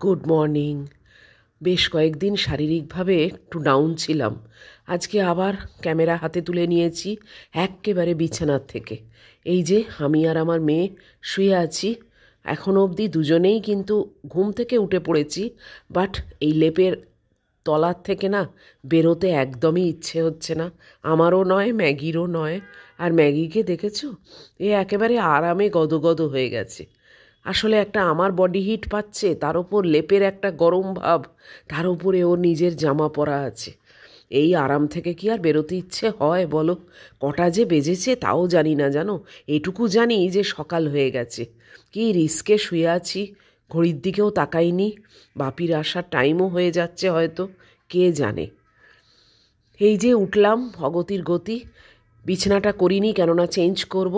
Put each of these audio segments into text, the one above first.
Good morning. বেশ কয়েকদিন শারীরিকভাবে একটু ডাউন ছিলাম। আজকে আবার ক্যামেরা হাতে তুলে নিয়েছি এক্কেবারে বিছানার থেকে। এই যে আমি আর আমার মেয়ে শুয়ে আছি, এখনও অবধি দুজনেই কিন্তু ঘুম থেকে উঠে পড়েছি, বাট এই লেপের তলার থেকে না বেরোতে একদমই ইচ্ছে হচ্ছে না, আমারও নয় ম্যাগিরও নয়। আর ম্যাগিকে দেখেছো, এ একেবারে আরামে গদগদ হয়ে গেছে। আসলে একটা আমার বডি হিট পাচ্ছে, তার ওপর লেপের একটা গরম ভাব, তার উপরে ওর নিজের জামা পরা আছে। এই আরাম থেকে কি আর বেরোতে ইচ্ছে হয় বলো? কটা যে বেজেছে তাও জানি না, জানো। এটুকু জানি যে সকাল হয়ে গেছে। কি রিস্কে শুয়ে আছি, ঘড়ির দিকেও তাকাইনি। বাপির আসার টাইমও হয়ে যাচ্ছে হয়তো, কে জানে। এই যে উঠলাম অগতির গতি, বিছানাটা করিনি কেননা চেঞ্জ করব।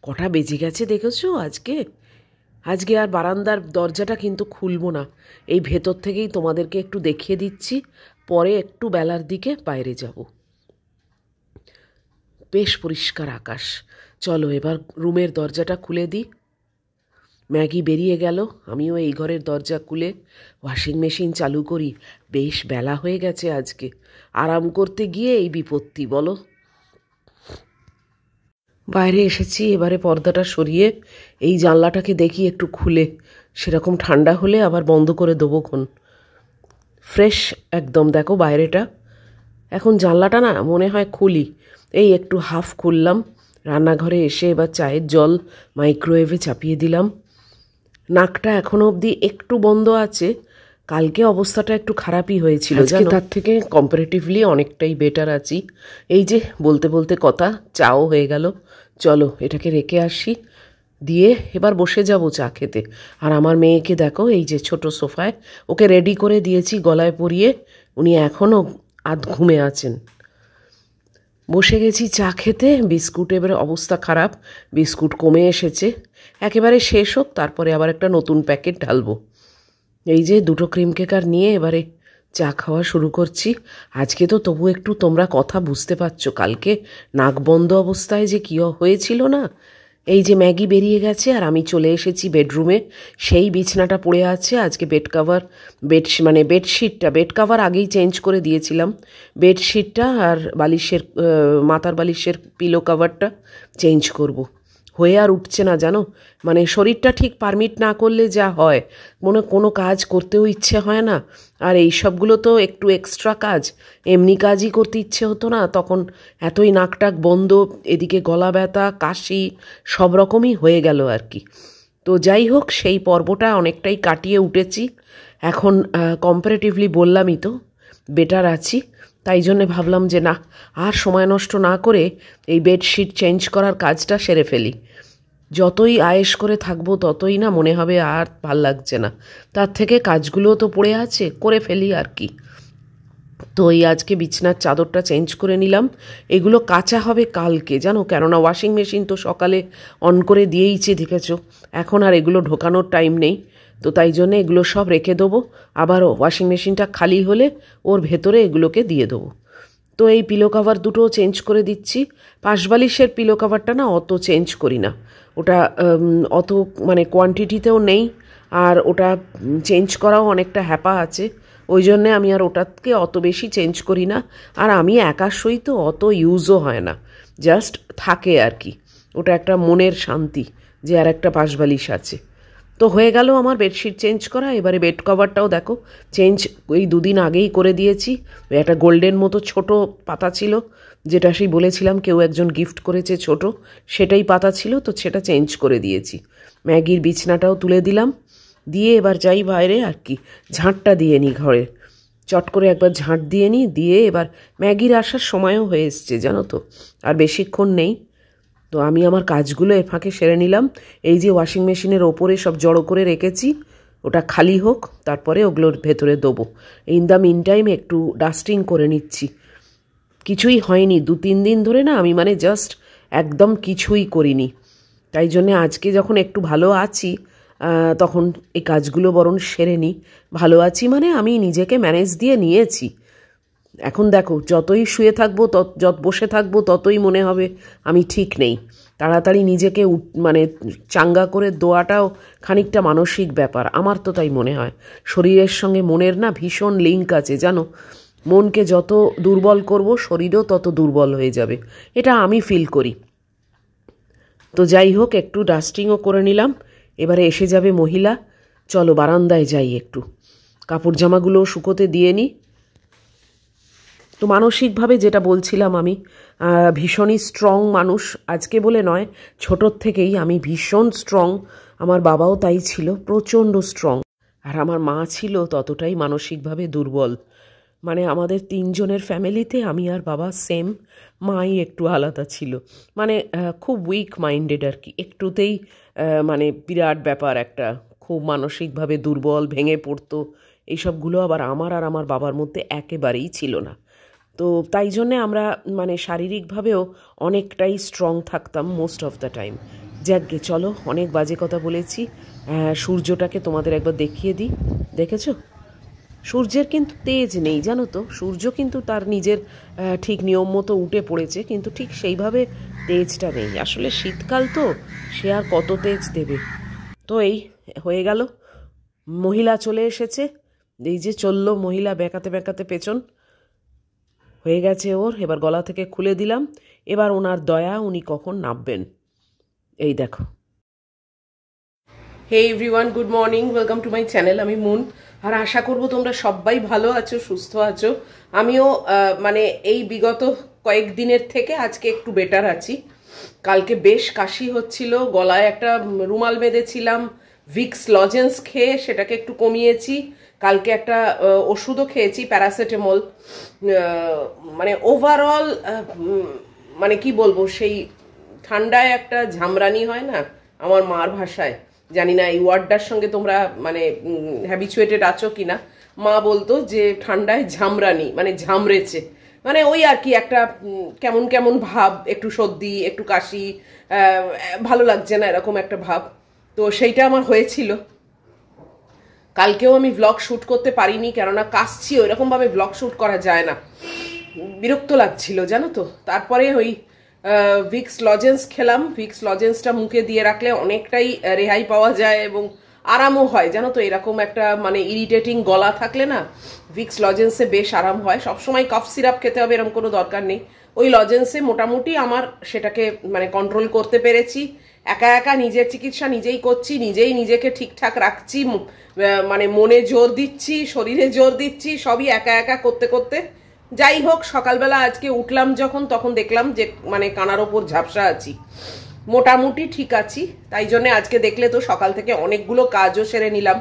কটা বেজে গেছে দেখেছো আজকে। আজকে আর বারান্দার দরজাটা কিন্তু খুলবো না, এই ভেতর থেকেই তোমাদেরকে একটু দেখিয়ে দিচ্ছি, পরে একটু বেলার দিকে বাইরে যাব। বেশ পরিষ্কার আকাশ। চলো এবার রুমের দরজাটা খুলে দিই। ম্যাগি বেরিয়ে গেল, আমিও এই ঘরের দরজা খুলে ওয়াশিং মেশিন চালু করি। বেশ বেলা হয়ে গেছে আজকে, আরাম করতে গিয়ে এই বিপত্তি বলো। বাইরে এসেছি, এবারে পর্দাটা সরিয়ে এই জানলাটাকে দেখি একটু খুলে, সেরকম ঠান্ডা হলে আবার বন্ধ করে দেবো খন। ফ্রেশ একদম, দেখো বাইরেটা। এখন জানলাটা না মনে হয় খুলি, এই একটু হাফ খুললাম। রান্নাঘরে এসে এবার চায়ের জল মাইক্রোওয়েভে চাপিয়ে দিলাম। নাকটা এখনও অবধি একটু বন্ধ আছে, কালকে অবস্থাটা একটু খারাপই হয়েছিল, আজকে তার থেকে কম্পারেটিভলি অনেকটাই বেটার আছি। এই যে বলতে বলতে কথা, চাও হয়ে গেল। চলো এটাকে রেখে আসি, দিয়ে এবার বসে যাব চা খেতে। আর আমার মেয়েকে দেখো, এই যে ছোট সোফায় ওকে রেডি করে দিয়েছি গলায় পরিয়ে, উনি এখনও আধ ঘুমে আছেন। বসে গেছি চা খেতে। বিস্কুট এবারে অবস্থা খারাপ, বিস্কুট কমে এসেছে, একেবারে শেষ হোক তারপরে আবার একটা নতুন প্যাকেট ঢালবো। এই যে দুটো ক্রিম কেকার নিয়ে এবারে চা খাওয়া শুরু করছি। আজকে তো তবু একটু তোমরা কথা বুঝতে পারছো, কালকে নাক বন্ধ অবস্থায় যে কী হয়েছিল না। এই যে ম্যাগি বেরিয়ে গেছে আর আমি চলে এসেছি বেডরুমে। সেই বিছানাটা পড়ে আছে, আজকে বেড কাভার আগেই চেঞ্জ করে দিয়েছিলাম। বেডশিটটা আর বালিশের মাথার বালিশের পিলো কাভারটা চেঞ্জ করব। হয়ে আর উঠছে না জানো, মানে শরীরটা ঠিক পারমিট না করলে যা হয়, কোনো কাজ করতেও ইচ্ছে হয় না। আর এই সবগুলো তো একটু এক্সট্রা কাজ, এমনি কাজই করতে ইচ্ছে হতো না তখন। এতই নাকটাক বন্ধ, এদিকে গলা ব্যথা, কাশি, সব রকমই হয়ে গেল আর কি। তো যাই হোক, সেই পর্বটা অনেকটাই কাটিয়ে উঠেছি। এখন কম্পারেটিভলি বললামই তো বেটার আছি। তাই জন্যে ভাবলাম যে না, আর সময় নষ্ট না করে এই বেডশিট চেঞ্জ করার কাজটা সেরে ফেলি। যতই আয়েশ করে থাকবো ততই না মনে হবে আর ভাল লাগছে না, তার থেকে কাজগুলোও তো পড়ে আছে, করে ফেলি আর কি। তো এই আজকে বিছনার চাদরটা চেঞ্জ করে নিলাম। এগুলো কাচা হবে কালকে জানো, কেননা ওয়াশিং মেশিন তো সকালে অন করে দিয়েইছে দেখেছো, এখন আর এগুলো ঢোকানোর টাইম নেই। তো তাই জন্যে এগুলো সব রেখে দেবো, আবার ওয়াশিং মেশিনটা খালি হলে ওর ভেতরে এগুলোকে দিয়ে দেবো। তো এই পিলো কাভার দুটো চেঞ্জ করে দিচ্ছি। পাশবালিশের পিলো কাভারটা না অত চেঞ্জ করি না, ওটা অত মানে কোয়ান্টিটিতেও নেই, আর ওটা চেঞ্জ করাও অনেকটা হ্যাপা আছে। ওই জন্যে আমি আর ওটাকে অত বেশি চেঞ্জ করি না। আর আমি একার সই তো অত ইউজও হয় না, জাস্ট থাকে আর কি। ওটা একটা মনের শান্তি যে আর একটা পাশবালিশ আছে। তো হয়ে গেল আমার বেডশিট চেঞ্জ করা। এবারে বেড কভারটাও দেখো চেঞ্জ ওই দুদিন আগেই করে দিয়েছি। ওই একটা গোল্ডেন মতো ছোট পাতা ছিল, যেটা সেই বলেছিলাম কেউ একজন গিফট করেছে ছোট, সেটাই পাতা ছিল, তো সেটা চেঞ্জ করে দিয়েছি। ম্যাগির বিছনাটাও তুলে দিলাম, দিয়ে এবার যাই বাইরে আর কি, ঝাঁটটা দিয়ে নিই ঘরে। চট করে একবার ঝাঁট দিয়ে নিই, দিয়ে এবার ম্যাগির আসার সময়ও হয়ে এসছে জানো তো, আর বেশিক্ষণ নেই। তো আমি আমার কাজগুলো এর ফাঁকে সেরে নিলাম। এই যে ওয়াশিং মেশিনের ওপরে সব জড়ো করে রেখেছি, ওটা খালি হোক তারপরে ওগুলোর ভেতরে দেবো। ইন দ্য মিন টাইম একটু ডাস্টিং করে নিচ্ছি। কিছুই হয়নি 2-3 দিন ধরে না, আমি মানে জাস্ট একদম কিছুই করিনি। তাই জন্যে আজকে যখন একটু ভালো আছি, তখন এই কাজগুলো বরং সেরে নিই। ভালো আছি মানে আমি নিজেকে ম্যানেজ দিয়ে নিয়েছি, এখন দেখো, যতই শুয়ে থাকবো যত বসে থাকবো ততই মনে হবে আমি ঠিক নেই। তাড়াতাড়ি নিজেকে মানে চাঙ্গা করে দেওয়াটাও খানিকটা মানসিক ব্যাপার, আমার তো তাই মনে হয়। শরীরের সঙ্গে মনের না ভীষণ লিঙ্ক আছে জানো। মনকে যত দুর্বল করব শরীরও তত দুর্বল হয়ে যাবে, এটা আমি ফিল করি। তো যাই হোক, একটু ডাস্টিংও করে নিলাম। এবারে এসে যাবে মহিলা। চলো বারান্দায় যাই, একটু কাপড় জামাগুলো শুকোতে দিয়ে নিই। তো মানসিকভাবে যেটা বলছিলাম, আমি ভীষণই স্ট্রং মানুষ, আজকে বলে নয়, ছোটোর থেকেই আমি ভীষণ স্ট্রং। আমার বাবাও তাই ছিল, প্রচণ্ড স্ট্রং। আর আমার মা ছিল ততটাই মানসিকভাবে দুর্বল। মানে আমাদের তিনজনের ফ্যামিলিতে আমি আর বাবা সেম, মাই একটু আলাদা ছিল। মানে খুব উইক মাইন্ডেড আর কি, একটুতেই মানে বিরাট ব্যাপার একটা, খুব মানসিকভাবে দুর্বল, ভেঙে পড়তো। এইসবগুলো আবার আমার আর আমার বাবার মধ্যে একেবারেই ছিল না। তো তাই জন্যে আমরা মানে শারীরিকভাবেও অনেকটাই স্ট্রং থাকতাম মোস্ট অফ দ্য টাইম। যাকগে, চলো অনেক বাজে কথা বলেছি। সূর্যটাকে তোমাদের একবার দেখিয়ে দিই। দেখেছো, সূর্যের কিন্তু তেজ নেই জানো তো। সূর্য কিন্তু তার নিজের ঠিক নিয়ম মতো উঠে পড়েছে, কিন্তু ঠিক সেইভাবে তেজটা নেই। আসলে শীতকাল তো, সে আর কত তেজ দেবে। তো এই হয়ে গেল, মহিলা চলে এসেছে। এই যে চললো মহিলা বেঁকাতে বেঁকাতে পেছন। হয়ে গেছে ওর, এবার গলা থেকে খুলে দিলাম। এবার ওনার দয়া, উনি কখন নামবেন এই দেখো। Hey everyone, good morning, welcome to my channel. আমি মুন, আর আশা করব তোমরা সবাই ভালো আছো, সুস্থ আছো। আমিও মানে এই বিগত কয়েকদিনের থেকে আজকে একটু বেটার আছি। কালকে বেশ কাশি হচ্ছিল, গলায় একটা রুমাল বেঁধেছিলাম, ভিক্স লজেন্স খেয়ে সেটাকে একটু কমিয়েছি। কালকে একটা ওষুধও খেয়েছি, প্যারাসিটামল। মানে ওভারঅল মানে কি বলবো, সেই ঠান্ডায় একটা ঝামরানি হয় না আমার মার ভাষায়, জানি না এই ওয়ার্ডটার সঙ্গে তোমরা মানে হ্যাবিচুয়েটেড আছো কি না। মা বলতো যে ঠান্ডায় ঝামরানি, মানে ঝামড়েছে, মানে ওই আর কি একটা কেমন কেমন ভাব, একটু সর্দি, একটু কাশি, ভালো লাগছে না, এরকম একটা ভাব। তো সেইটা আমার হয়েছিল। কালকেও আমি ভ্লগ শ্যুট করতে পারিনি, কেননা কাশছি, ওইরকমভাবে ভ্লগ শ্যুট করা যায় না, বিরক্ত লাগছিল জানো তো। তারপরে ওই ভিক্স লজেন্স খেলাম। ভিক্স লজেন্সটা মুখে দিয়ে রাখলে অনেকটাই রেহাই পাওয়া যায় এবং আরামও হয় জানো তো। এরকম একটা মানে ইরিটেটিং গলা থাকলে না, ভিক্স লজেন্সে বেশ আরাম হয়। সবসময় কফ সিরাপ খেতে হবে এরকম কোনো দরকার নেই। ওই লজেন্সে মোটামুটি আমার সেটাকে মানে কন্ট্রোল করতে পেরেছি। একা একা নিজের চিকিৎসা নিজেই করছি, নিজেই নিজেকে ঠিকঠাক রাখছি, মানে মনে জোর দিচ্ছি, শরীরে জোর দিচ্ছি, সবই একা একা করতে করতে। যাই হোক, সকালবেলা আজকে উঠলাম যখন, তখন দেখলাম যে মানে কানার ওপর ঝাপসা আছি, মোটামুটি ঠিক আছি। তাই জন্য আজকে দেখলে তো সকাল থেকে অনেকগুলো কাজও সেরে নিলাম।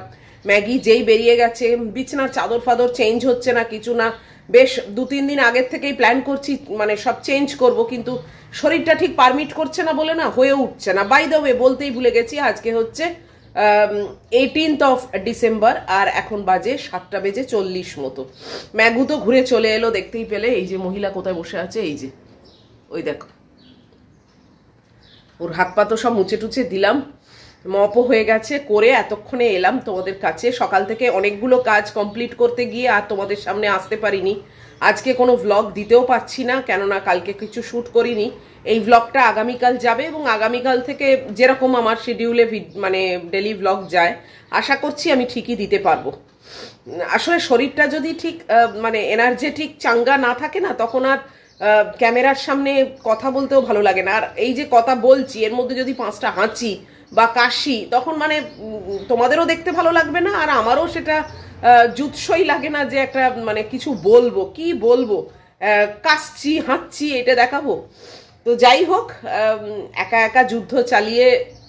ম্যাগি যেই বেরিয়ে গেছে, বিছানার চাদর ফাদর চেঞ্জ হচ্ছে না, কিছু না। বেশ 2-3 দিন আগের থেকেই প্ল্যান করছি মানে সব চেঞ্জ করব, কিন্তু শরীরটা ঠিক পারমিট করছে না বলে না হয়ে উঠছে না। বাই দ্য ওয়ে বলতেই ভুলে গেছি, আজকে হচ্ছে 18th of December, আর এখন বাজে 7:40 মতো। ম্যাগু তো ঘুরে চলে এলো, দেখতেই পেলে। এই যে মহিলা কোথায় বসে আছে, এই যে ওই দেখো, ওর হাত পা তো সব মুছে টুছে দিলাম, মপও হয়ে গেছে, করে এতক্ষণে এলাম তোমাদের কাছে। সকাল থেকে অনেকগুলো কাজ কমপ্লিট করতে গিয়ে আর তোমাদের সামনে আসতে পারিনি। আজকে কোনো ভ্লগ দিতেও পারছি না, কেননা কালকে কিছু শ্যুট করিনি। এই ভ্লগটা আগামীকাল যাবে এবং আগামীকাল থেকে যেরকম আমার শিডিউলে মানে ডেলি ভ্লগ যায়, আশা করছি আমি ঠিকই দিতে পারবো। আসলে শরীরটা যদি ঠিক মানে এনার্জেটিক চাঙ্গা না থাকে না, তখন আর ক্যামেরার সামনে কথা বলতেও ভালো লাগে না। আর এই যে কথা বলছি, এর মধ্যে যদি 5টা হাঁচি বা কাশি, তখন মানে তোমাদেরও দেখতে ভালো লাগবে না, আর আমারও সেটা জুৎসই লাগে না যে একটা মানে কিছু বলবো, কি বলবো, কাশছি হাঁচছি এটা দেখাবো। তো যাই হোক, একা একা যুদ্ধ চালিয়ে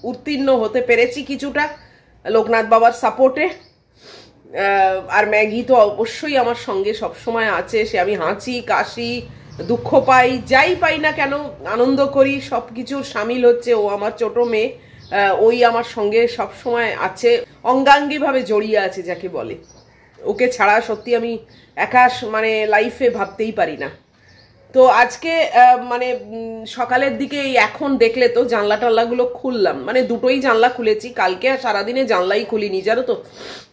উত্তীর্ণ হতে পেরেছি কিছুটা, লোকনাথ বাবার সাপোর্টে। আর ম্যাগি তো অবশ্যই আমার সঙ্গে সবসময় আছে। সে আমি হাঁচি কাশি দুঃখ পাই, যাই পাই না কেন, আনন্দ করি, সব কিছুর সামিল হচ্ছে ও, আমার ছোট মেয়ে। ওই আমার সঙ্গে সব সময় আছে, অঙ্গাঙ্গিভাবে জড়িয়ে আছে যাকে বলে। ওকে ছাড়া সত্যি আমি একা মানে লাইফে ভাবতেই পারি না। তো আজকে মানে সকালের দিকে এখন দেখলে তো জানলা টাল্লাগুলো খুললাম, মানে দুটোই জানলা খুলেছি। কালকে আর সারাদিনে জানলাই খুলিনি জানো তো,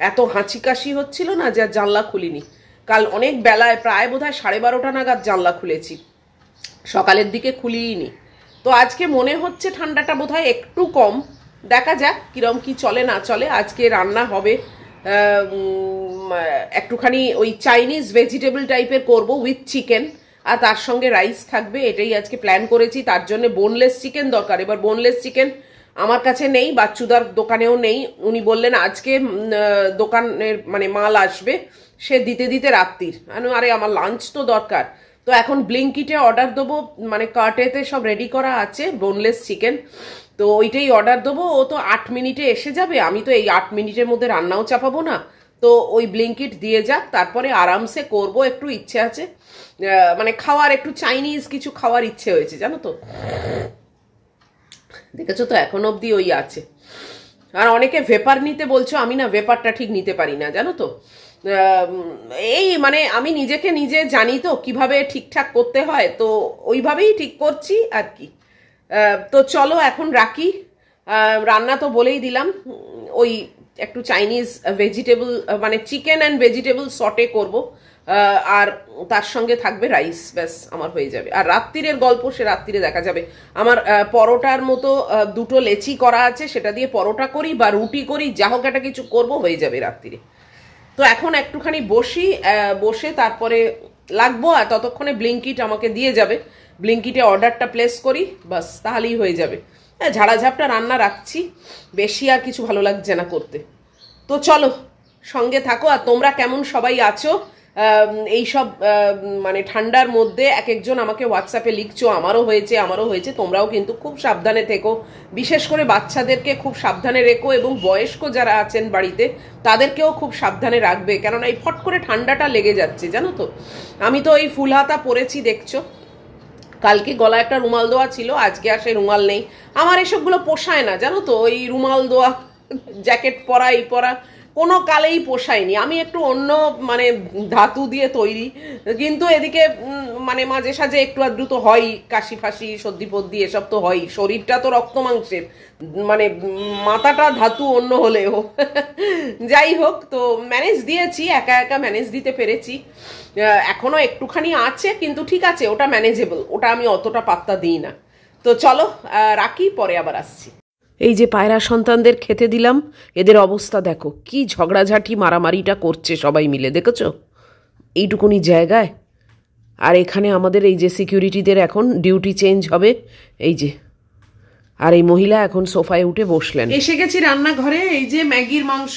এত হাঁচি কাশি হচ্ছিল না যে জানলা খুলিনি। কাল অনেক বেলায় প্রায় বোধহয় 12:30 নাগাদ জানলা খুলেছি, সকালের দিকে খুলিনি। তো আজকে মনে হচ্ছে ঠান্ডাটা বোধহয় একটু কম, দেখা যাক কিরম কি চলে না চলে। আজকে রান্না হবে একটুখানি ওই চাইনিজ ভেজিটেবল টাইপের করব উইথ চিকেন, আর তার সঙ্গে রাইস থাকবে, এটাই আজকে প্ল্যান করেছি। তার জন্য বোনলেস চিকেন দরকার। এবার বোনলেস চিকেন আমার কাছে নেই, বাচ্চুদার দোকানেও নেই। উনি বললেন আজকে দোকানের মানে মাল আসবে, সে দিতে দিতে রাত্রির। আরে আমার লাঞ্চ তো দরকার। তো এখন ব্লিঙ্কিটে অর্ডার দেবো, মানে কার্টেতে সব রেডি করা আছে বোনলেস চিকেন, তো ওইটাই অর্ডার দেবো। ও তো 8 মিনিটে এসে যাবে, আমি তো এই 8 মিনিটের মধ্যে রান্নাও চাপাবো না। তো ওই ব্লিঙ্কিট দিয়ে যাক, তারপরে আরামসে করব। একটু ইচ্ছে আছে মানে খাওয়ার, একটু চাইনিজ কিছু খাওয়ার ইচ্ছে হয়েছে জানো তো, দেখেছো তো এখন অবধি ওই আছে। আর অনেকে ভেপার নিতে বলছো, আমি না ভেপারটা ঠিক নিতে পারি না জানো তো। এই মানে আমি নিজেকে নিজে জানি তো কিভাবে ঠিকঠাক করতে হয়, তো ওইভাবেই ঠিক করছি আর কি। তো চলো এখন রাখি। রান্না তো বলেই দিলাম, ওই একটু চাইনিজ ভেজিটেবল মানে চিকেন অ্যান্ড ভেজিটেবল সটে করব, আর তার সঙ্গে থাকবে রাইস, ব্যাস আমার হয়ে যাবে। আর রাত্রিরের গল্প সে রাত্রিরে দেখা যাবে। আমার পরোটার মতো 2টো লেচি করা আছে, সেটা দিয়ে পরোটা করি বা রুটি করি, যা হোক একটা কিছু করবো, হয়ে যাবে রাত্রিরে। তো এখন একটুখানি বসে তারপরে লাগবো, আর ততক্ষণে ব্লিঙ্কিট আমাকে দিয়ে যাবে। ব্লিঙ্কিটে অর্ডারটা প্লেস করি, বাস তাহলেই হয়ে যাবে। ঝাড়াঝাপটা রান্না রাখছি, বেশি আর কিছু ভালো লাগছে না করতে। তো চলো সঙ্গে থাকো। আর তোমরা কেমন সবাই আছো এইসব মানে ঠান্ডার মধ্যে? এক একজন আমাকে হোয়াটসঅ্যাপে লিখছো আমারও হয়েছে। তোমরাও কিন্তু খুব সাবধানে থেকো, বিশেষ করে বাচ্চাদেরকে খুব সাবধানে রেখো, এবং বয়স্ক যারা আছেন বাড়িতে তাদেরকেও খুব সাবধানে রাখবে, কেননা এই ফট করে ঠান্ডাটা লেগে যাচ্ছে জানো তো। আমি তো এই ফুল হাতা পরেছি দেখছো, কালকে গলা একটা রুমাল দেওয়া ছিল, আজকে আর সেই রুমাল নেই। আমার এসবগুলো পোষায় না জানো তো, ওই রুমাল দেওয়া, জ্যাকেট পরা, এই পরা কোনো কালেই পোষায়নি। আমি একটু অন্য মানে ধাতু দিয়ে তৈরি, কিন্তু এদিকে মানে মাঝে সাঝে একটু আধটু তো হয়, কাশি ফাঁসি সর্দি ফর্দি এসব তো হয়। শরীরটা তো রক্ত মাংসের, মানে মাথাটা ধাতু অন্য হলেও যাই হোক, তো ম্যানেজ দিয়েছি, একা একা ম্যানেজ দিতে পেরেছি। এখনো একটুখানি আছে, কিন্তু ঠিক আছে, ওটা ম্যানেজেবল, ওটা আমি অতটা পাত্তা দিই না। তো চলো রাখি, পরে আবার আসছি। এই যে পায়রা সন্তানদের খেতে দিলাম, এদের অবস্থা দেখো, কি ঝগড়াঝাঁটি মারামারিটা করছে সবাই মিলে, দেখেছো এইটুকুনি জায়গায়। আর এখানে আমাদের এই যে সিকিউরিটিদের এখন ডিউটি চেঞ্জ হবে, এই যে, আর এই মহিলা এখন সোফায় উঠে বসলেন। এসে গেছি রান্নাঘরে, এই যে ম্যাগির মাংস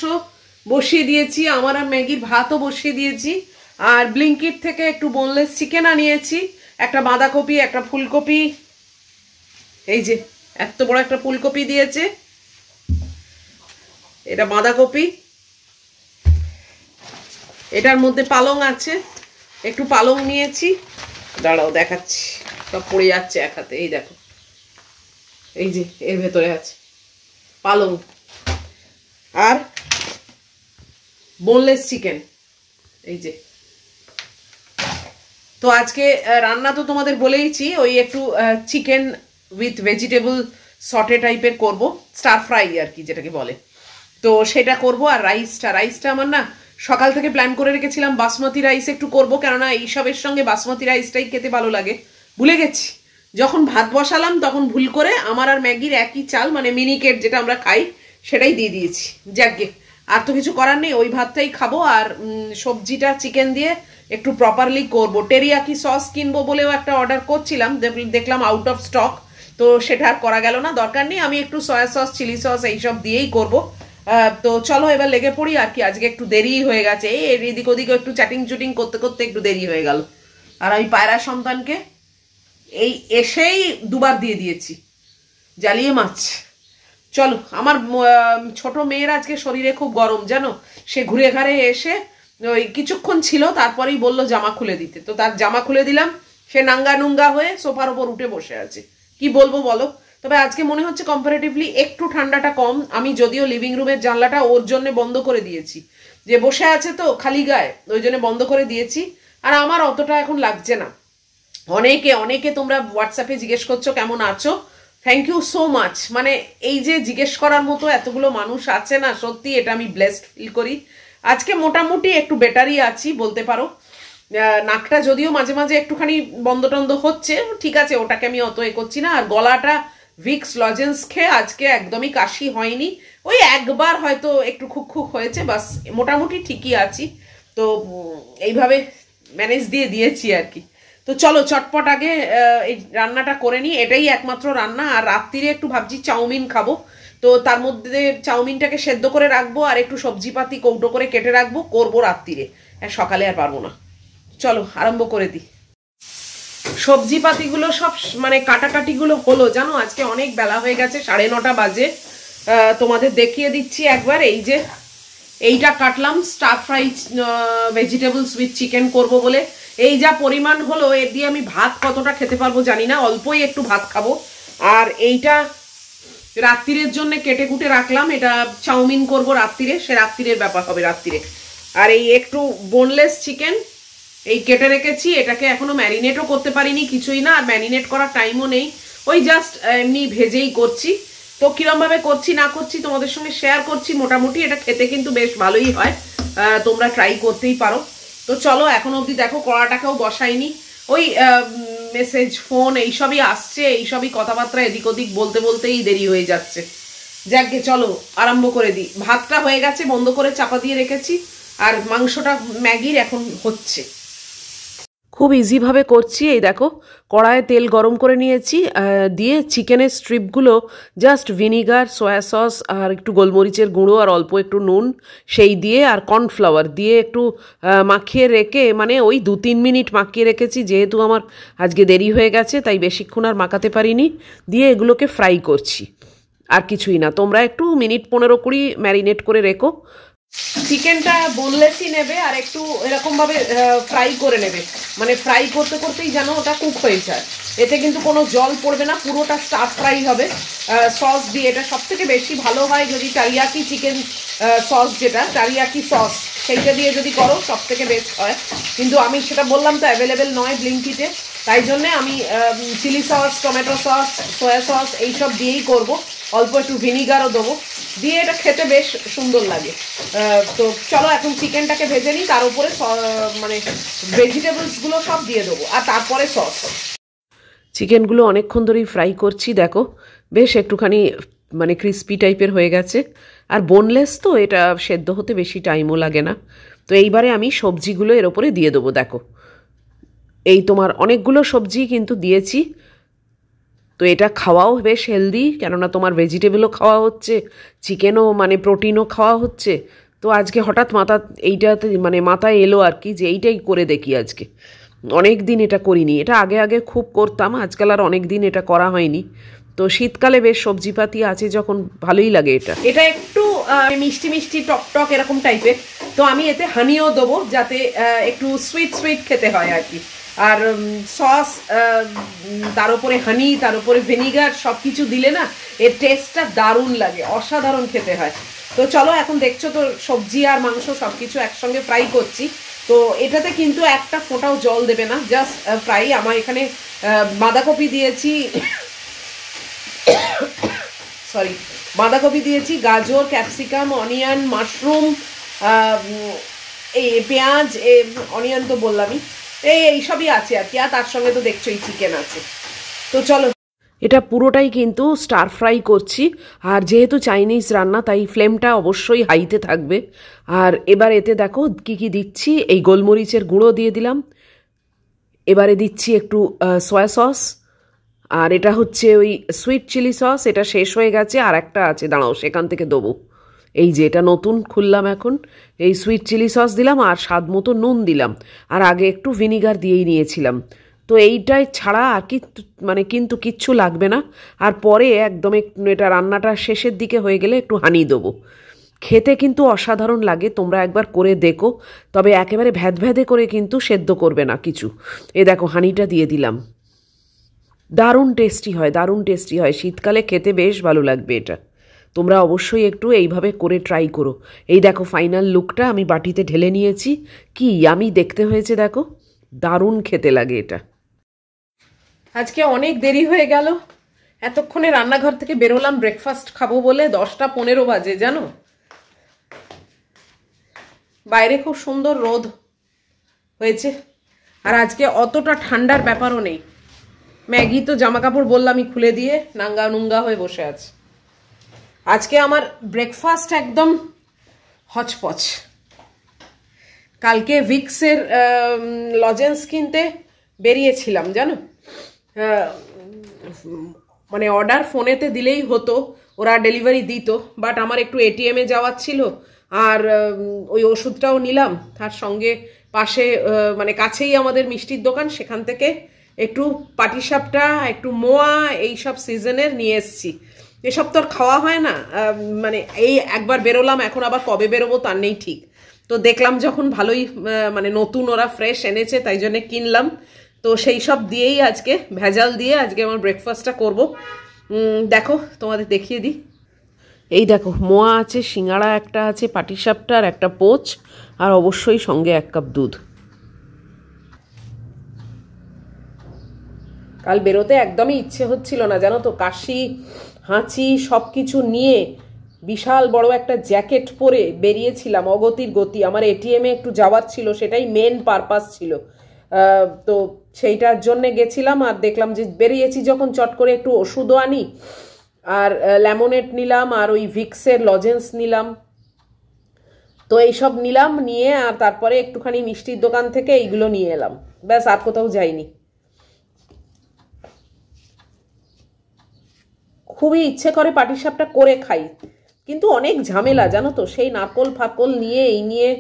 বসিয়ে দিয়েছি, আমার আর ম্যাগির ভাতও বসিয়ে দিয়েছি। আর ব্লিঙ্কিট থেকে একটু বোনলেস চিকেন আনিয়েছি, একটা বাঁধাকপি, একটা ফুলকপি, এই যে এত বড় একটা ফুলকপি দিয়েছে, এটা বাঁধাকপি, এটার মধ্যে পালং আছে, একটু পালং নিয়েছি, দাঁড়াও দেখাচ্ছি, সব পড়ে যাচ্ছে এক হাতে, এই দেখো, এই যে এর ভেতরে আছে পালং, আর বোনলেস চিকেন, এই যে। তো আজকে রান্না তো তোমাদের বলেইছি, ওই একটু চিকেন উইথ ভেজিটেবল সটে টাইপের করব, স্টার ফ্রাই আর কি যেটাকে বলে, তো সেটা করব। আর রাইসটা আমার না সকাল থেকে প্ল্যান করে রেখেছিলাম বাসমতি রাইস একটু করব, কেননা এইসবের সঙ্গে বাসমতি রাইসটাই খেতে ভালো লাগে। ভুলে গেছি, যখন ভাত বসালাম তখন ভুল করে আমার আর ম্যাগির একই চাল, মানে মিনিকেট যেটা আমরা খাই সেটাই দিয়ে দিয়েছি। যাকগে, আর তো কিছু করার নেই, ওই ভাতটাই খাবো। আর সবজিটা চিকেন দিয়ে একটু প্রপারলি করব। টেরিয়াকি সস কিনবো বলেও একটা অর্ডার করছিলাম, দেখলাম আউট অফ স্টক, তো সেটা আর করা গেল না, দরকার নেই। আমি একটু সয়া সস, চিলি সস এইসব দিয়েই করব। তো চলো এবার লেগে পড়ি আর কি। আজকে একটু দেরি হয়ে গেছে, এই এদিক ওদিকে একটু চ্যাটিং চুটিং করতে করতে একটু দেরি হয়ে গেল। আর আমি পায়রা সন্তানকে এই এসেই দুবার দিয়ে দিয়েছি জ্বালিয়ে মাছ। চলো, আমার ছোট মেয়ের আজকে শরীরে খুব গরম জানো, সে ঘুরে ঘাড়ে এসে ওই কিছুক্ষণ ছিল, তারপরেই বললো জামা খুলে দিতে, তো তার জামা খুলে দিলাম, সে নাঙ্গা নুঙ্গা হয়ে সোফার ওপর উঠে বসে আছে। কি বলবো বলো? তবে আজকে মনে হচ্ছে কম্পারেটিভলি একটু ঠান্ডাটা কম। আমি যদিও লিভিং রুমের জানলাটা ওর জন্য বন্ধ করে দিয়েছি, যে বসে আছে তো খালি গায়ে, ওই জন্য বন্ধ করে দিয়েছি। আর আমার অতটা এখন লাগছে না। অনেকে তোমরা হোয়াটসঅ্যাপে জিজ্ঞেস করছো কেমন আছো, থ্যাংক ইউ সো মাচ। মানে এই যে জিজ্ঞেস করার মতো এতগুলো মানুষ আছে না, সত্যি এটা আমি ব্লেসড ফিল করি। আজকে মোটামুটি একটু বেটারই আছি বলতে পারো। নাকটা যদিও মাঝে মাঝে একটুখানি বন্ধ টন্ধ হচ্ছে, ঠিক আছে, ওটাকে আমি অত এ করছি না। আর গলাটা ভিক্স লজেন্স খেয়ে আজকে একদমই কাশি হয়নি, ওই একবার হয়তো একটু খুক খুক হয়েছে, বাস মোটামুটি ঠিকই আছি। তো এইভাবে ম্যানেজ দিয়ে দিয়েছি আর কি। তো চলো চটপট আগে এই রান্নাটা করে নিই, এটাই একমাত্র রান্না। আর রাত্রিরে একটু ভাবছি চাউমিন খাবো, তো তার মধ্যে চাউমিনটাকে সেদ্ধ করে রাখবো আর একটু সবজিপাতি কৌটো করে কেটে রাখবো, করবো রাত্রিরে, সকালে আর পারবো না। চলো আরম্ভ করে দিই। সবজিপাতিগুলো সব মানে কাটাকাটিগুলো হলো জানো, আজকে অনেক বেলা হয়ে গেছে, 9:30 বাজে। তোমাদের দেখিয়ে দিচ্ছি একবার। এই যে এইটা কাটলাম star fry vegetables with chicken করব বলে। এই যা পরিমাণ হলো, এর দিয়ে আমি ভাত কতটা খেতে পারবো জানি না, অল্পই একটু ভাত খাবো। আর এইটা রাত্রিরের জন্য কেটে কুটে রাখলাম, এটা চাউমিন করব রাত্রিরে, সে রাত্রিরের ব্যাপার হবে রাত্রিরে। আর এই একটু বোনলেস চিকেন এই কেটে রেখেছি, এটাকে এখনো ম্যারিনেটও করতে পারিনি, কিছুই না, আর ম্যারিনেট করার টাইমও নেই, ওই জাস্ট এমনি ভেজেই করছি। তো কিরমভাবে করছি না করছি তোমাদের সঙ্গে শেয়ার করছি। মোটামুটি এটা খেতে কিন্তু বেশ ভালোই হয়, তোমরা ট্রাই করতেই পারো। তো চলো, এখন অবধি দেখো কড়াটাকেও বসাইনি, ওই মেসেজ ফোন এইসবই আসছে, এইসবই কথাবার্তা এদিক ওদিক বলতে বলতেই দেরি হয়ে যাচ্ছে। যাকে চলো আরম্ভ করে দিই। ভাতটা হয়ে গেছে, বন্ধ করে চাপা দিয়ে রেখেছি, আর মাংসটা ম্যাগির এখন হচ্ছে। খুব ইজিভাবে করছি। এই দেখো কড়াইয়ে তেল গরম করে নিয়েছি, দিয়ে চিকেনের স্ট্রিপগুলো জাস্ট ভিনিগার, সয়া সস আর একটু গোলমরিচের গুঁড়ো আর অল্প একটু নুন সেই দিয়ে আর কর্নফ্লাওয়ার দিয়ে একটু মাখিয়ে রেখে, মানে ওই 2-3 মিনিট মাখিয়ে রেখেছি, যেহেতু আমার আজকে দেরি হয়ে গেছে তাই বেশিক্ষণ আর মাখাতে পারিনি। দিয়ে এগুলোকে ফ্রাই করছি, আর কিছুই না। তোমরা একটু মিনিট 15-20 ম্যারিনেট করে রেখো। চিকেনটা বোনলেসই নেবে আর একটু এরকমভাবে ফ্রাই করে নেবে, মানে ফ্রাই করতে করতেই যেন ওটা কুক হয়ে যায়। এতে কিন্তু কোনো জল পড়বে না, পুরোটা স্টার ফ্রাই হবে সস দিয়ে। এটা সব থেকে বেশি ভালো হয় যদি টারিয়াকি চিকেন সস, যেটা টারিয়াকি সস, সেইটা দিয়ে যদি করো সব থেকে বেস্ট হয়। কিন্তু আমি সেটা বললাম তো অ্যাভেলেবেল নয় ব্লিঙ্কিটে, তাই জন্যে আমি chilli sauce, tomato sauce, soya sauce এইসব দিয়েই করব। অল্প একটু ভিনিগারও দেবো, দিয়ে এটা খেতে বেশ সুন্দর লাগে। তো চলো এখন চিকেনটাকে ভেজে নিই, তার উপরে মানে ভেজিটেবলসগুলো সব দিয়ে দেবো, আর তারপরে সস। চিকেনগুলো অনেকক্ষণ ধরেই ফ্রাই করছি, দেখো বেশ একটুখানি মানে ক্রিস্পি টাইপের হয়ে গেছে। আর বোনলেস তো এটা সেদ্ধ হতে বেশি টাইমও লাগে না। তো এইবারে আমি সবজিগুলো এর ওপরে দিয়ে দেবো। দেখো এই তোমার অনেকগুলো সবজি কিন্তু দিয়েছি। তো এটা খাওয়াও বেশ হেলদি, কেননা তোমার ভেজিটেবলও খাওয়া হচ্ছে, চিকেনও মানে প্রোটিনও খাওয়া হচ্ছে। তো আজকে হঠাৎ এইটাতে মানে মাথায় এলো আর কি, যে এইটাই করে দেখি আজকে। অনেক দিন এটা করিনি, এটা আগে আগে খুব করতাম, আজকাল আর অনেক দিন এটা করা হয়নি। তো শীতকালে বেশ সবজিপাতি আছে যখন, ভালোই লাগে এটা। এটা একটু মিষ্টি মিষ্টি টক টক এরকম টাইপের, তো আমি এতে হানিও দেবো যাতে একটু সুইট সুইট খেতে হয় আর কি। আর সস, তার উপরে হানি, তার উপরে ভিনিগার, সব কিছু দিলে না এর টেস্টটা দারুণ লাগে, অসাধারণ খেতে হয়। তো চলো এখন দেখছো তো সবজি আর মাংস সব কিছু একসঙ্গে ফ্রাই করছি। তো এটাতে কিন্তু একটা ফোঁটাও জল দেবে না, জাস্ট ফ্রাই। আমার এখানে বাঁধাকপি দিয়েছি, সরি, বাঁধাকপি দিয়েছি, গাজর, ক্যাপসিকাম, অনিয়ন, মাশরুম, এই পেঁয়াজ, অনিয়ন তো বললামই, এইসবই আছে আর কি। আর তার সঙ্গে তো দেখছোই চিকেন আছে। তো চলো, এটা পুরোটাই কিন্তু স্টার ফ্রাই করছি। আর যেহেতু চাইনিজ রান্না তাই ফ্লেমটা অবশ্যই হাইতে থাকবে। আর এবার এতে দেখো কি কি দিচ্ছি। এই গোলমরিচের গুঁড়ো দিয়ে দিলাম, এবারে দিচ্ছি একটু সয়া সস, আর এটা হচ্ছে ওই সুইট চিলি সস, এটা শেষ হয়ে গেছে, আর একটা আছে, দাঁড়াও সেখান থেকে দেবো। এই যে এটা নতুন খুললাম এখন, এই সুইট চিলি সস দিলাম, আর স্বাদ মতো নুন দিলাম, আর আগে একটু ভিনিগার দিয়েই নিয়েছিলাম। তো এইটাই ছাড়া আর কি মানে কিন্তু কিচ্ছু লাগবে না। আর পরে একদম এটা রান্নাটা শেষের দিকে হয়ে গেলে একটু হানি দেবো। খেতে কিন্তু অসাধারণ লাগে, তোমরা একবার করে দেখো। তবে একেবারে ভ্যাদভ্যাদে করে কিন্তু সেদ্ধ করবে না কিছু। এ দেখো হানিটা দিয়ে দিলাম, দারুণ টেস্টি হয়, দারুণ টেস্টি হয়, শীতকালে খেতে বেশ ভালো লাগবে এটা। তোমরা অবশ্যই একটু এইভাবে করে ট্রাই করো। এই দেখো ফাইনাল লুকটা আমি বাটিতে ঢেলে নিয়েছি, কি আমি দেখতে হয়েছে দেখো, দারুণ খেতে লাগে এটা। আজকে অনেক দেরি হয়ে গেল, এতক্ষণে রান্নাঘর থেকে বেরোলাম ব্রেকফাস্ট খাবো বলে, 10টা 15 বাজে জানো। বাইরে খুব সুন্দর রোদ হয়েছে, আর আজকে অতটা ঠান্ডার ব্যাপারও নেই। ম্যাগি তো জামা কাপড় বললামই খুলে দিয়ে নাঙ্গা নুঙ্গা হয়ে বসে আছে। আজকে আমার ব্রেকফাস্ট একদম হচপচ। কালকে ভিক্সের লজেন্স কিনতে বেরিয়েছিলাম জানো, মানে অর্ডার ফোনেতে দিলেই হতো, ওরা ডেলিভারি দিত, বাট আমার একটু এটিএমে যাওয়ার ছিল, আর ওই ওষুধটাও নিলাম। তার সঙ্গে পাশে মানে কাছেই আমাদের মিষ্টির দোকান, সেখান থেকে একটু পাটিসাপটা, একটু মোয়া, এইসব সিজনের নিয়ে এসছি। এসব তো আর খাওয়া হয় না, মানে এই একবার বেরোলাম, এখন আবার কবে বেরোবো তার নেই ঠিক। তো দেখলাম যখন ভালোই মানে নতুন ওরা ফ্রেশ এনেছে, তাই জন্যে কিনলাম। তো সেই সব দিয়েই আজকে, ভেজাল দিয়ে আজকে আমার ব্রেকফাস্টটা করব। দেখো তোমাদের দেখিয়ে দিই। এই দেখো, মোয়া আছে, সিঙ্গাড়া একটা আছে, পাটিসাপটা আর একটা পোচ, আর অবশ্যই সঙ্গে 1 কাপ দুধ। কাল বেরোতে একদমই ইচ্ছে হচ্ছিল না জানো তো, কাশি হাঁচি সব কিছু নিয়ে বিশাল বড় একটা জ্যাকেট পরে বেরিয়েছিলাম, অগতির গতি। আমার এটিএমে একটু যাওয়ার ছিল, সেটাই মেন পারপাস ছিল। তো সেইটার জন্যে গেছিলাম, আর দেখলাম যে বেরিয়েছি যখন চট করে একটু ওষুধও আনি, আর ল্যামোনেট নিলাম, আর ওই ভিক্সের লজেন্স নিলাম। তো এইসব নিলাম, নিয়ে আর তারপরে একটুখানি মিষ্টির দোকান থেকে এইগুলো নিয়ে এলাম, ব্যাস, আর কোথাও যাইনি। খুবই ইচ্ছে করে পাটিসাপটা করে খাই, কিন্তু অনেক ঝামেলা জানো তো, সেই নারকোল ফাকল নিয়ে এই নিয়ে।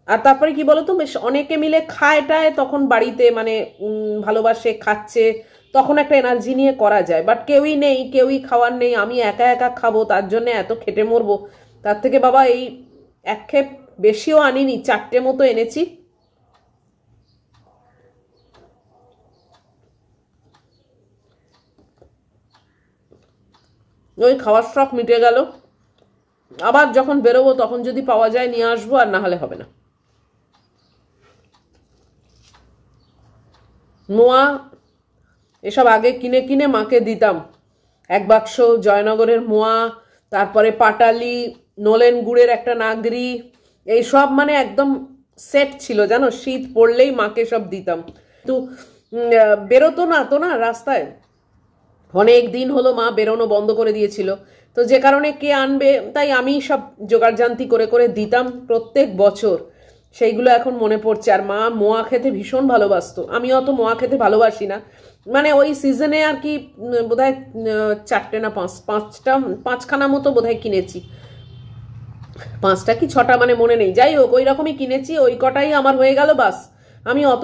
আর তারপরে কি বলতো, বেশ অনেকে মিলে খায় টায়, তখন বাড়িতে মানে ভালোবাসে, খাচ্ছে, তখন একটা এনার্জি নিয়ে করা যায়। বাট কেউই নেই, কেউই খাওয়ার নেই, আমি একা একা খাবো, তার জন্য এত খেটে মরবো। তার থেকে বাবা এই এক খেপ বেশিও আনিনি, 4টে মতো এনেছি। ওই খাওয়ার শখ মিটে গেল। আবার যখন বেরোবো তখন যদি পাওয়া যায় নিয়ে আসবো, আর না হলে হবে না। মোয়া এসব আগে কিনে কিনে মাকে দিতাম, 1 বাক্স জয়নগরের মোয়া, তারপরে পাটালি, নলেন গুড়ের একটা নাগরি, এই সব মানে একদম সেট ছিল জানো। শীত পড়লেই মাকে সব দিতাম। কিন্তু বেরোতো না তো না রাস্তায়, অনেক দিন হলো মা বেরোনো বন্ধ করে দিয়েছিল। তো যে কারণে কে আনবে, তাই আমি সব জোগাড়জান্তি করে করে দিতাম প্রত্যেক বছর। সেইগুলো এখন মনে পড়ছে। আর মা মোয়া খেতে ভীষণ ভালোবাসতো, আমি অত মোয়া খেতে ভালোবাসি না। মানে ওই সিজনে আর কি বোধহয় 4টে না 5খানা মতো বোধহয় কিনেছি, 5টা কি 6টা মানে মনে নেই। যাই হোক, ওই রকমই কিনেছি, ওই কটাই আমার হয়ে গেল বাস। আমি অত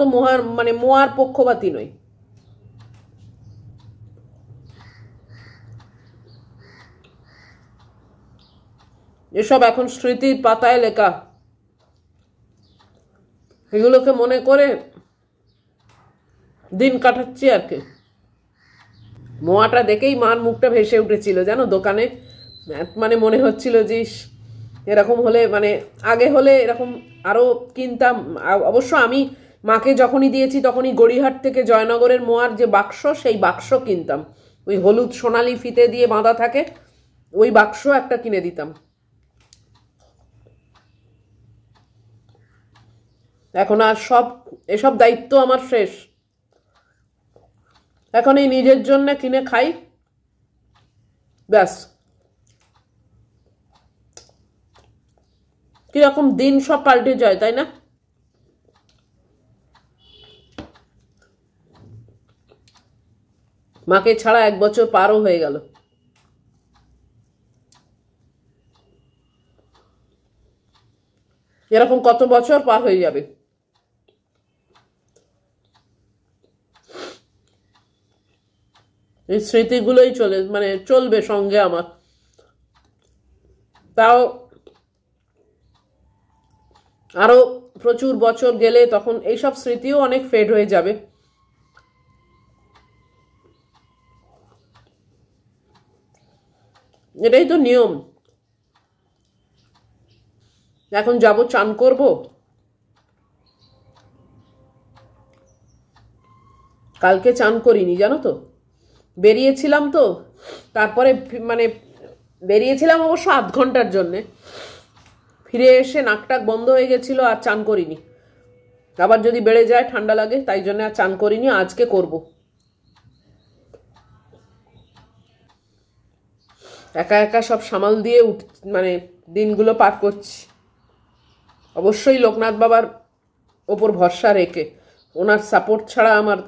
মোয়ার পক্ষপাতী নই। এসব এখন স্মৃতির পাতায় লেখা, এগুলোকে মনে করে দিন কাটাচ্ছি আর কি। মোয়াটা দেখেই মার মুখটা ভেসে উঠেছিল জানো দোকানে, মানে মনে হচ্ছিল যে এরকম হলে, মানে আগে হলে এরকম আরো কিনতাম। অবশ্য আমি মাকে যখনই দিয়েছি তখনই গড়িহাট থেকে জয়নগরের মোয়ার যে বাক্স, সেই বাক্স কিনতাম, ওই হলুদ সোনালি ফিতে দিয়ে বাঁধা থাকে, ওই বাক্স একটা কিনে দিতাম। এখন আর এসব দায়িত্ব আমার শেষ। এখন এই নিজের জন্য কিনে খাই, ব্যাস। কিরকম দিন সব পাল্টে যায় তাই না। মাকে ছাড়া 1 বছর পারও হয়ে গেল। এরকম কত বছর পার হয়ে যাবে। এই স্মৃতিগুলোই চলবে সঙ্গে আমার। তাও আরো প্রচুর বছর গেলে তখন এইসব স্মৃতিও অনেক ফেড হয়ে যাবে। এটাই তো নিয়ম। এখন যাব, চান করব, কালকে চান করিনি জানো তো, বেরিয়েছিলাম তো। তারপরে মানে বেরিয়েছিলাম অবশ্য 8 ঘন্টার জন্যে, ফিরে এসে নাকটাক বন্ধ হয়ে গেছিল, আর চান করিনি। আবার যদি বেড়ে যায় ঠান্ডা লাগে, তাই জন্য আর চান করিনি, আজকে করব। একা একা সব সামাল দিয়ে মানে দিনগুলো পার করছি, অবশ্যই লোকনাথ বাবার ওপর ভরসা রেখে। ওনার সাপোর্ট ছাড়া আমার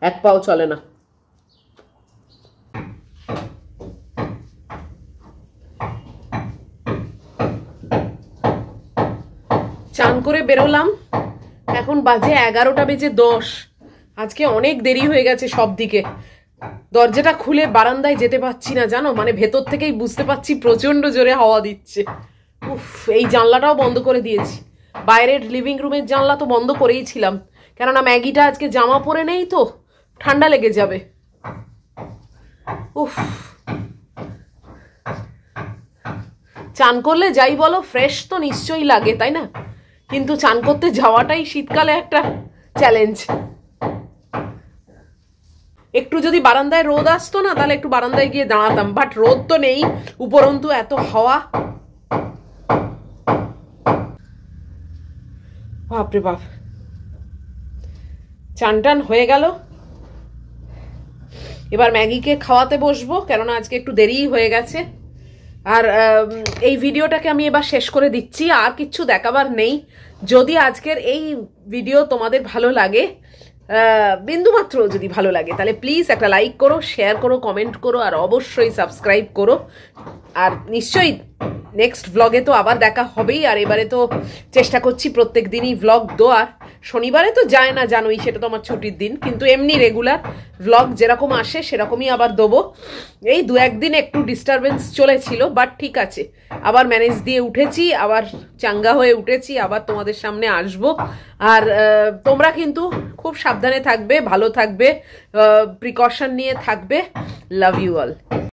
এক পাও চলে না। চান করে বেরোলাম, এখন বাজে 11:10। আজকে অনেক দেরি হয়ে গেছে সব দিকে। দরজাটা খুলে বারান্দায় যেতে পারছি না জানো, মানে ভেতর থেকেই বুঝতে পারছি প্রচন্ড জোরে হাওয়া দিচ্ছে। উফ, এই জানলাটাও বন্ধ করে দিয়েছি। বাইরের লিভিং রুমের জানলা তো বন্ধ করেই ছিলাম, কেননা ম্যাগিটা আজকে জামা পরে নেই তো, ঠান্ডা লেগে যাবে। উফ, চান করলে যাই বলো ফ্রেশ তো নিশ্চয়ই লাগে, তাই না? কিন্তু চান করতে যাওয়াটাই শীতকালে একটা চ্যালেঞ্জ। একটু যদি বারান্দায় রোদ আসতো না, তাহলে একটু বারান্দায় গিয়ে দাঁড়াতাম, বাট রোদ তো নেই, উপরন্তু এত হাওয়া, বাপরে বাপ। চান টান হয়ে গেল, এবার ম্যাগিকে খাওয়াতে বসবো, কেননা আজকে একটু দেরিই হয়ে গেছে। আর এই ভিডিওটাকে আমি এবার শেষ করে দিচ্ছি, আর কিচ্ছু দেখাবার নেই। যদি আজকের এই ভিডিও তোমাদের ভালো লাগে, বিন্দুমাত্র যদি ভালো লাগে, তাহলে প্লিজ একটা লাইক করো, শেয়ার করো, কমেন্ট করো, আর অবশ্যই সাবস্ক্রাইব করো। আর নিশ্চয়ই নেক্সট ভ্লগে তো আবার দেখা হবেই। আর এবারে তো চেষ্টা করছি প্রত্যেক দিনই ভ্লগ দেওয়ার। শনিবারে তো যায় না জানোই, সেটা তো আমার ছুটির দিন, কিন্তু এমনি রেগুলার ভ্লগ যেরকম আসে সেরকমই আবার দেবো। এই 2-1 দিন একটু ডিস্টারবেন্স চলেছিল, বাট ঠিক আছে, আবার ম্যানেজ দিয়ে উঠেছি, আবার চাঙ্গা হয়ে উঠেছি, আবার তোমাদের সামনে আসবো। আর তোমরা কিন্তু খুব সাবধানে থাকবে, ভালো থাকবে, প্রিকশন নিয়ে থাকবে। Love you all.